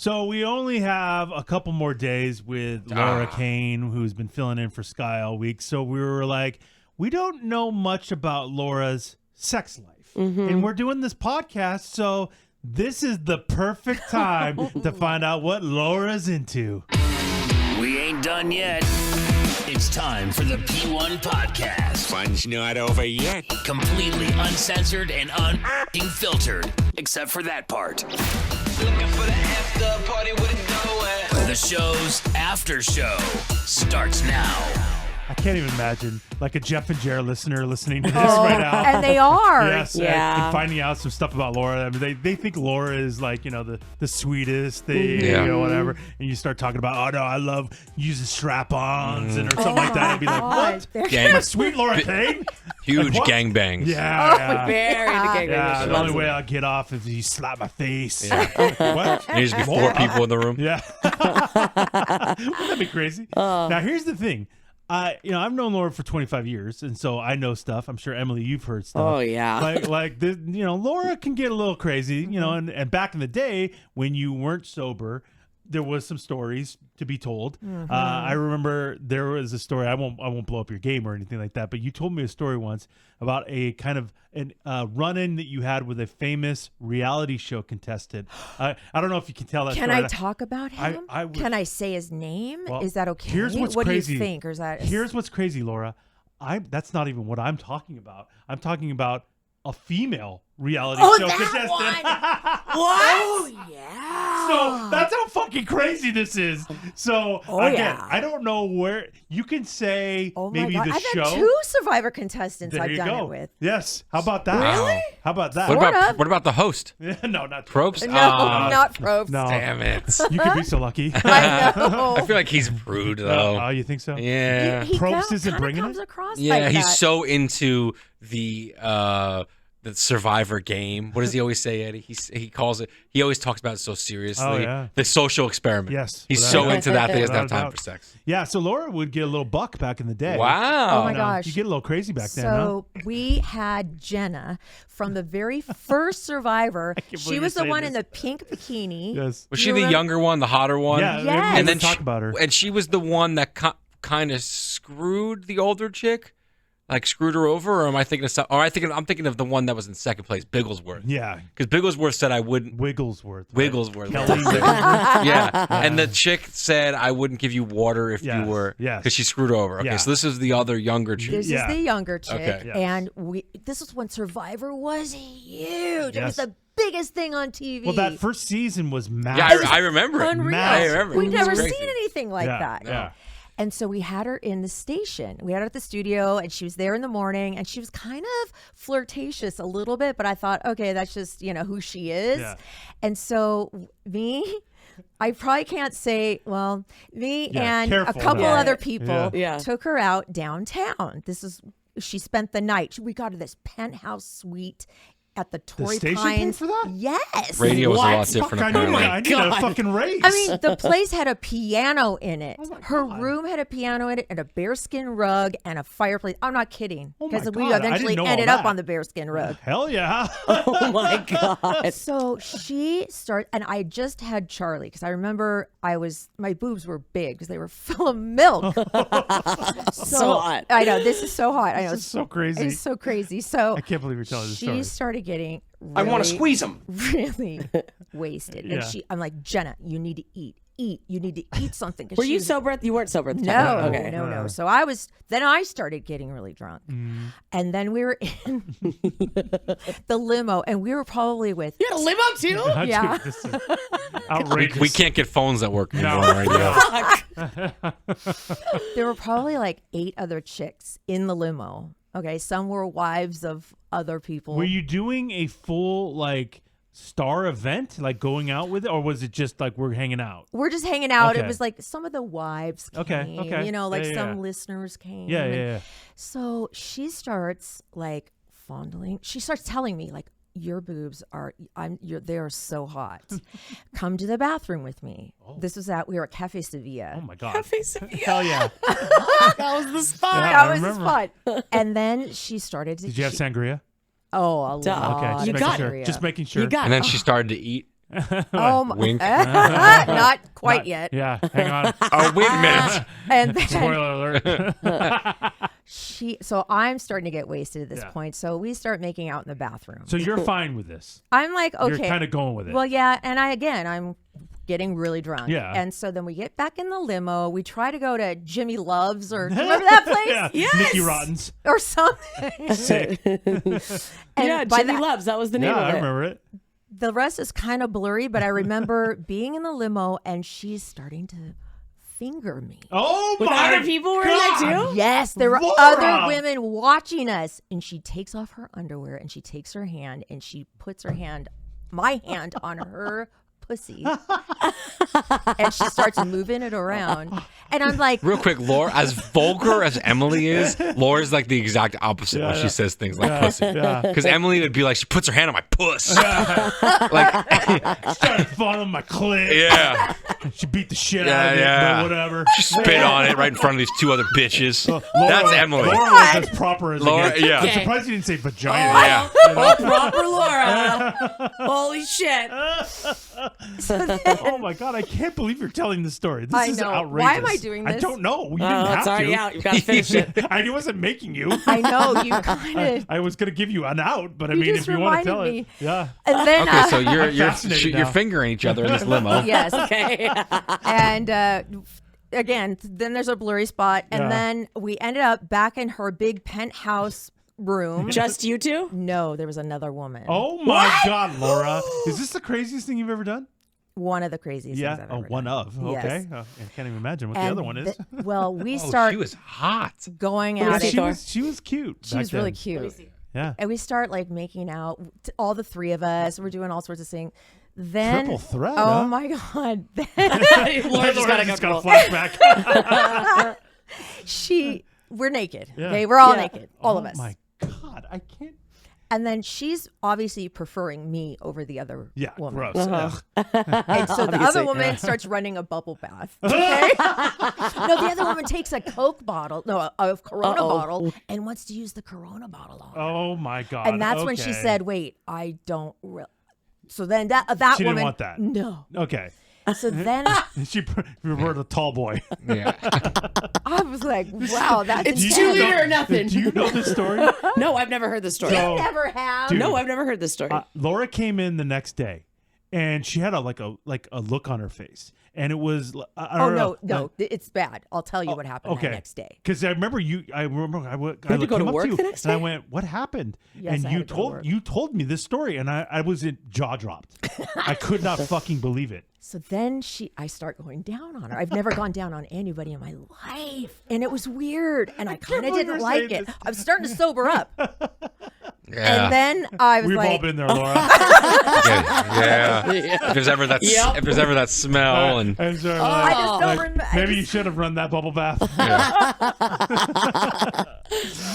So we only have a couple more days with Laura Cain, who's been filling in for Sky all week. So we were like, we don't know much about Laura's sex life. And we're doing this podcast, so this is the perfect time to find out what Laura's into. We ain't done yet. It's time for the P1 Podcast. Fun's not over yet. Completely uncensored and unfiltered, except for that part. Looking for the after party with it going. The show's after show starts now. I can't even imagine like a Jeff and Jared listener listening to this right now. And they are. Yes, Yeah. and finding out some stuff about Laura. I mean, they think Laura is like, the sweetest thing, whatever. And you start talking about, oh no, I love using strap-ons or something like that. I'd be like, what? My sweet Laura Cain? Huge Like, gangbangs. Yeah. Very Yeah, the only way I'll get off is if you slap my face. Yeah. What? There's be 4 people in the room. Yeah. Wouldn't that be crazy? Now, here's the thing. I've known Laura for 25 years, and so I know stuff. I'm sure, Emily, you've heard stuff. Oh, yeah. Like this, Laura can get a little crazy, and back in the day when you weren't sober, there was some stories to be told. I remember there was a story. I won't blow up your game or anything like that, but you told me a story once about a kind of run-in that you had with a famous reality show contestant. I don't know if you can tell that. Can story. I talk about him? I would, Can I say his name? Well, Is that okay? Here's what's what crazy. do you think? Or is that Here's what's crazy, Laura. That's not even what I'm talking about. I'm talking about a female reality show contestant. What? Oh, yeah. So that's how fucking crazy this is. So again, I don't know where you can say maybe God. the I've show. had 2 Survivor contestants There I've you done go. it with. Yes. How about that? Really? How about that? What about the host? No, not Probst? No, not Probst. No. Damn it. You could be so lucky. I know. I feel like he's rude, though. Oh, you think so? Yeah. He Probst isn't kinda bringing comes it? across Yeah, like he's that. so into the Survivor game. What does he always say, Eddie? He calls it. He always talks about it so seriously. Oh, yeah. The social experiment. Yes, he's without so a doubt. into that he doesn't have Without a time doubt. for sex. Yeah, so Laura would get a little buck back in the day. Wow. Oh my gosh. You get a little crazy back then, huh? So we had Jenna from the very first Survivor. believe She you're was the saying one this. in the pink bikini. Yes. Was You she the remember- younger one, the hotter one? Yeah, Yes. we And then talk she, about her. And she was the one that kind of screwed the older chick, like screwed her over. Or am I thinking of? I'm thinking of the one that was in second place, Bigglesworth. Yeah, Because Bigglesworth said I wouldn't. Wigglesworth. right? Wigglesworth. Kelly Yeah. And the chick said I wouldn't give you water if Yes, you were. yes. Because she screwed her over. Okay, Yeah. so this is the other younger chick. This Yeah. is the younger chick, Okay. Yes. and this was when Survivor was huge. It Yes. was the biggest thing on TV. Well, that first season was Yeah, massive. I remember it. Unreal. I remember. We've It was never crazy. seen anything like Yeah, that. yeah. And so we had her in the station. We had her at the studio, and she was there in the morning, and she was kind of flirtatious a little bit, but I thought, okay, that's just, who she is. Yeah. And so I probably can't say, me Yeah, and careful a couple now. other people Yeah. took her out downtown. She spent the night. We got her this penthouse suite at the Torrey station paid Pines. for that? Yes. Radio was a lot Fuck, different. I need, apparently. I need a fucking raise. I mean, the place had a piano in it. Oh my Her God. room had a piano in it and a bearskin rug and a fireplace. I'm not kidding. Oh my Because we God, I didn't eventually know all ended up that. on the bearskin rug. Hell yeah. Oh, my God. So she started, and I just had Charlie because I remember my boobs were big because they were full of milk. So hot. I know, this is so hot. I know. This is so crazy. It's so crazy. So I can't believe you're telling this she story. started getting I want to really- squeeze him. really wasted. Yeah. And I'm like, Jenna, you need to eat. You need to eat something. 'cause Were she you was- sober? You weren't sober at the No, time. Okay. no. So then I started getting really drunk. And then we were in the limo, and we were probably with, You had a limo too? Dude, yeah. this is outrageous. We can't get phones that work anymore No. right now. there were probably like 8 other chicks in the limo. Okay. Some were wives of other people. Were you doing a full star event, like going out with it, or was it just like we're hanging out? We're just hanging out. Okay. It was like some of the wives came, Okay. like Yeah, some yeah. listeners came. Yeah, and yeah. So she starts like fondling. She starts telling me like, your boobs are, they are so hot. Come to the bathroom with me. We were at Cafe Sevilla. Oh my God. Cafe Sevilla. Hell yeah. That was the spot. Yeah, I That was remember. fun. And then she started to. Did you have sangria? Oh, a Duh. lot. Okay, You just got making it. sure. Just making sure. You got And then she started to eat. Oh my! Wink. Not quite yet. Yeah, hang on. Oh, wait a minute. And then Spoiler alert. so I'm starting to get wasted at this Yeah. point. So we start making out in the bathroom. So you're fine with this. I'm like, okay. You're kind of going with it. Well, yeah, and I'm getting really drunk. Yeah. And so then we get back in the limo. We try to go to Jimmy Love's or remember that place? yeah. Yes. Nicky Rotten's. Or something. Sick. And Yeah, by Jimmy the- Loves. That was the name Yeah, of I it. remember it. The rest is kind of blurry, but I remember being in the limo and she's starting to finger me. Oh With my other people were in there God. too? Yes, there were Laura! other women watching us. And she takes off her underwear and she takes her hand and she puts my hand on her pussy. And she starts moving it around. And I'm like, Real quick, Laura, as vulgar as Emily is, Laura's like the exact opposite when she says things like pussy. Yeah. Because Emily would be like, she puts her hand on my puss. Like, Started fondling my clit. yeah. She beat the shit Yeah, out of it, yeah. but whatever. She spit on it right in front of these two other bitches. That's Emily. Laura was as proper as Laura, it gets. yeah. I'm Okay. surprised you didn't say vagina. Yeah. Oh, proper Laura. Holy shit. Oh my God, I can't believe you're telling this story. This I is know. outrageous. Why am I doing I this? don't know. You didn't Oh, have it's to. already out. You've got to finish it. I wasn't making you. I know, you kind of. I was going to give you an out, but I You mean, if just you want to tell reminded it. me. Yeah. And then, Okay, so I'm fascinated you're now. fingering each other in this limo. yes. Okay. And again, then there's a blurry spot. And Yeah. then we ended up back in her big penthouse room. Just you two? No, there was another woman. Oh my God, Laura. Is this the craziest thing you've ever done? One of the craziest Yeah. things I've Oh, ever one done. of. Okay. Yes. I can't even imagine what the And other one is. well, we Oh, start she was hot. going Who at was it. she was cute. She back was really then. cute. Yeah. And we start like making out, all the three of us. We're doing all sorts of things. Then, Triple threat, oh huh? my God. Then Laura just got Just to got go. a flashback. we're naked. Yeah. Okay, we're all Yeah. naked, all of Oh us. my God, I can't. And then she's obviously preferring me over the other Yeah, woman. gross. Ugh. And so the Obviously. other woman starts running a bubble bath. Okay? No, the other woman takes a Coke bottle, no, a Corona bottle, and wants to use the Corona bottle on her. Oh my God. And that's when she okay. said, "Wait, I don't." So then that She woman didn't want that. No. Okay. So then She preferred a tall boy. Yeah. I was like, "Wow, that's It's intense." 2 liter or nothing. Do you know this story? No, I've never heard this story. So- Never have. Dude. No, I've never heard this story. Laura came in the next day, and she had a look on her face, and it was I Oh don't know. no, it's bad. I'll tell you what happened that next day. Because I remember you. I remember I had to go came to up work you, the next and I day? went, "What happened?" Yes, and I you had to go to work. you told me this story, and I was in jaw dropped. I could not fucking believe it. So then I start going down on her. I've never gone down on anybody in my life. And it was weird. And I kind of believe didn't you're like saying it. this. I'm starting to sober up. Yeah. And then I was We've all like, been there, Laura. Yeah. If there's ever that, Yep. if there's ever that smell, and And so, I just don't like, remember. maybe you should have run that bubble bath.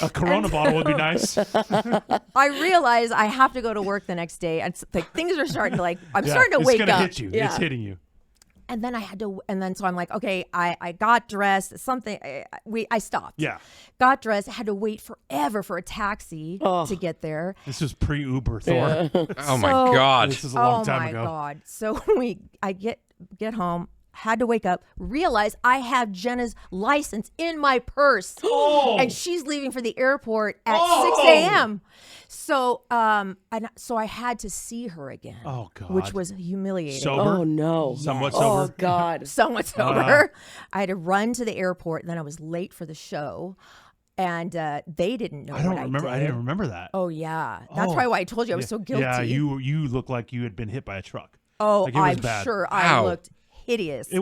A Corona bottle would be nice. I realized I have to go to work the next day. And like things are starting to I'm Yeah, starting to it's wake gonna up. hit you. Yeah. It's hitting you. And then so I'm like, okay, I got dressed. I stopped. Yeah. Got dressed. Had to wait forever for a taxi to get there. This was pre-Uber, Thor. oh my So- God. This is a long time my ago. God. So I get home, had to wake up, realize I have Jenna's license in my purse. Oh. And she's leaving for the airport at Oh. 6 a.m. So so I had to see her again. Oh, God. Which was humiliating. Sober? Oh, no. Somewhat Oh, sober? God. Somewhat sober. I had to run to the airport, and then I was late for the show. And they didn't know I don't what remember. I I did. didn't remember that. Oh, yeah. That's Oh. probably why I told you I was so guilty. Yeah, you looked like you had been hit by a truck. Oh, Like, it was I'm bad. sure I Wow. looked hideous. It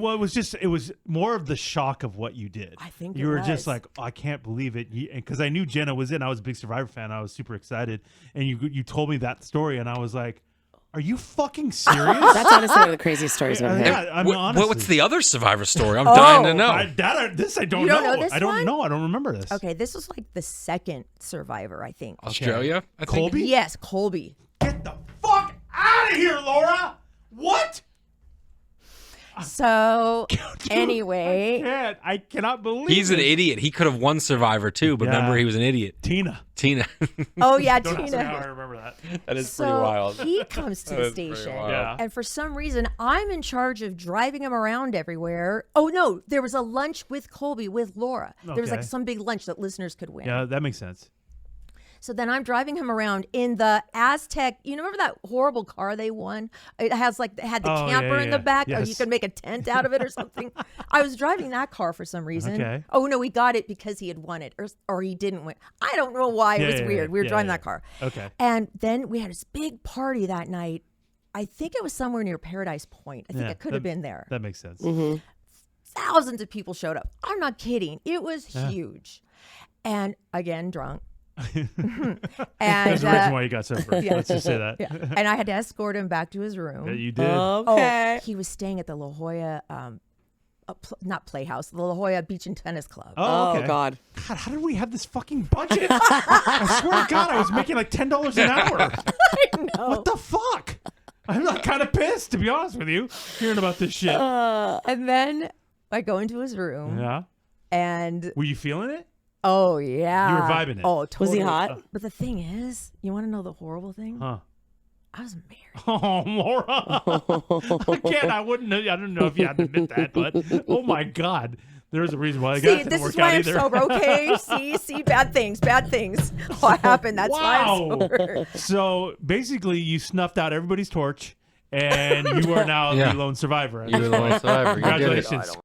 was more of the shock of what you did. I think you it were just was. like, oh, I can't believe it, because I knew Jenna was in. I was a big Survivor fan. I was super excited, and you told me that story, and I was like, are you fucking serious? That's honestly one of the craziest stories I've heard. Yeah, I mean, honestly. What's the other Survivor story? I'm dying to know. This I don't You don't know. know this I don't one? know. I don't remember this. Okay, this was like the second Survivor, I think. Australia, I think. Colby? Yes, Colby. Get the fuck out of here, Laura! What? So anyway, I cannot believe He's an it. idiot. He could have won Survivor too, but Yeah. remember he was an idiot. Tina. oh yeah, Don't ask me how I Tina. remember that. That is So pretty wild. he comes to That the is pretty station, wild. Yeah. and for some reason, I'm in charge of driving him around everywhere. Oh no, there was a lunch with Colby with Laura. There was like Okay. some big lunch that listeners could win. Yeah, that makes sense. So then I'm driving him around in the Aztec. You remember that horrible car they won? It had the Oh, camper yeah, in the yeah. back. Or you Yes. could make a tent out of it or something. I was driving that car for some reason. Okay. Oh no, we got it because he had won it, or he didn't win. I don't know why. It Yeah, was yeah, weird. yeah. We were Yeah, driving yeah. that car. Okay. And then we had this big party that night. I think it was somewhere near Paradise Point. I think Yeah, it could have been there. That makes sense. Thousands of people showed up. I'm not kidding. It was huge. And again, drunk. and There's a reason why you got sober. yeah. Let's just say that. yeah. And I had to escort him back to his room. Yeah, you did. Okay. Oh, he was staying at the La Jolla, not Playhouse, the La Jolla Beach and Tennis Club. Oh, okay. God. God, how did we have this fucking budget? I swear to God, I was making like $10 an hour. I know. What the fuck? I'm like kind of pissed, to be honest with you, hearing about this shit. And then I go into his room, Yeah. and Were you feeling it? oh yeah, You were vibing it. Oh, Was totally. he hot? But the thing is, you want to know the horrible thing? Huh. I was married. Oh, Laura. Again, I don't know if you had to admit that, but oh my God. There's a reason why I got See, didn't this work is why out I'm either. sober. Okay, see, bad things. What happened? That's why I'm Wow. sober. So basically, you snuffed out everybody's torch, and you are now Yeah. the lone survivor. You were the lone survivor. You did it. Congratulations.